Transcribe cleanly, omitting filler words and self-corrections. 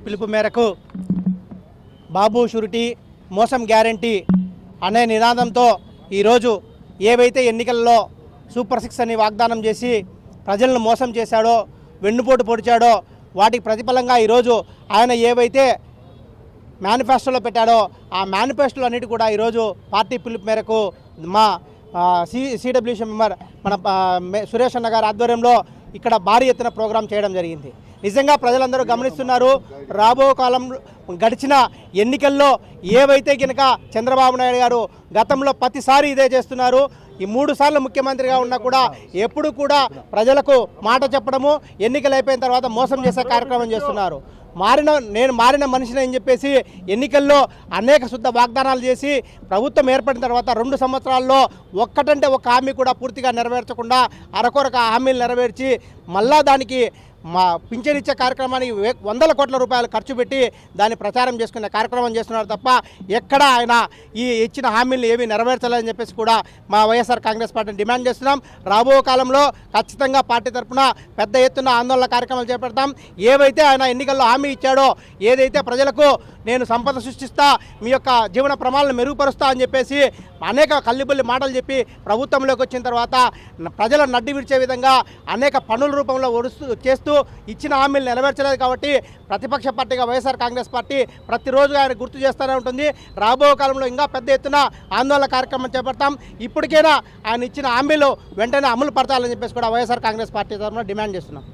పిలుపు మేరకు బాబు షూరిటీ మోసం గ్యారంటీ అనే నినాదంతో ఈరోజు ఏవైతే ఎన్నికల్లో సూపర్ 6 అని వాగ్దానం చేసి ప్రజలను మోసం చేశాడో, వెన్నుపోటు పొడిచాడో వాటికి ప్రతిఫలంగా ఈరోజు ఆయన ఏవైతే మేనిఫెస్టోలో పెట్టాడో ఆ మేనిఫెస్టోలు అన్నిటి కూడా ఈరోజు పార్టీ పిలుపు మేరకు మా సిడబ్ల్యూసీ మెంబర్ మన సురేష్ అన్న గారి ఆధ్వర్యంలో ఇక్కడ భారీ ఎత్తున ప్రోగ్రాం చేయడం జరిగింది. నిజంగా ప్రజలందరూ గమనిస్తున్నారు. రాబో కాలంలో గడిచిన ఎన్నికల్లో ఏవైతే కనుక చంద్రబాబు నాయుడు గారు గతంలో ప్రతిసారి ఇదే చేస్తున్నారు. ఈ 3 సార్లు ముఖ్యమంత్రిగా ఉన్నా కూడా ఎప్పుడు కూడా ప్రజలకు మాట చెప్పడము, ఎన్నికలు అయిపోయిన తర్వాత మోసం చేసే కార్యక్రమం చేస్తున్నారు. నేను మారిన మనిషిని అని చెప్పేసి ఎన్నికల్లో అనేక శుద్ధ వాగ్దానాలు చేసి ప్రభుత్వం ఏర్పడిన తర్వాత 2 సంవత్సరాల్లో ఒక్కటంటే ఒక హామీ కూడా పూర్తిగా నెరవేర్చకుండా అరకొరక హామీలు నెరవేర్చి మళ్ళా దానికి పింఛన్ ఇచ్చే కార్యక్రమానికి వందల కోట్ల రూపాయలు ఖర్చు పెట్టి దాన్ని ప్రచారం చేసుకునే కార్యక్రమం చేస్తున్నారు తప్ప ఎక్కడ ఆయన ఈ ఇచ్చిన హామీలు ఏమీ నెరవేర్చాలని చెప్పేసి కూడా మా వైఎస్ఆర్ కాంగ్రెస్ పార్టీని డిమాండ్ చేస్తున్నాం. రాబో కాలంలో ఖచ్చితంగా పార్టీ తరఫున పెద్ద ఎత్తున ఆందోళన కార్యక్రమాలు చేపడతాం. ఏవైతే ఆయన ఎన్నికల్లో హామీ ఇచ్చాడో, ఏదైతే ప్రజలకు నేను సంపద సృష్టిస్తా, మీ యొక్క జీవన ప్రమాణాలను మెరుగుపరుస్తా అని చెప్పేసి అనేక కల్లిబుల్లి మాటలు చెప్పి ప్రభుత్వంలోకి వచ్చిన తర్వాత ప్రజల నడ్డి విడిచే విధంగా అనేక పనుల రూపంలో చేస్తూ ఇచ్చిన హామీలు నెరవేర్చలేదు. కాబట్టి ప్రతిపక్ష పార్టీగా వైఎస్ఆర్ కాంగ్రెస్ పార్టీ ప్రతిరోజు ఆయన గుర్తు చేస్తూనే ఉంటుంది. రాబో కాలంలో ఇంకా పెద్ద ఎత్తున ఆందోళన కార్యక్రమం చేపడతాం. ఇప్పటికైనా ఆయన ఇచ్చిన హామీలు వెంటనే అమలు పరచాలని చెప్పేసి కూడా వైఎస్ఆర్ కాంగ్రెస్ పార్టీ తరఫున డిమాండ్ చేస్తున్నాం.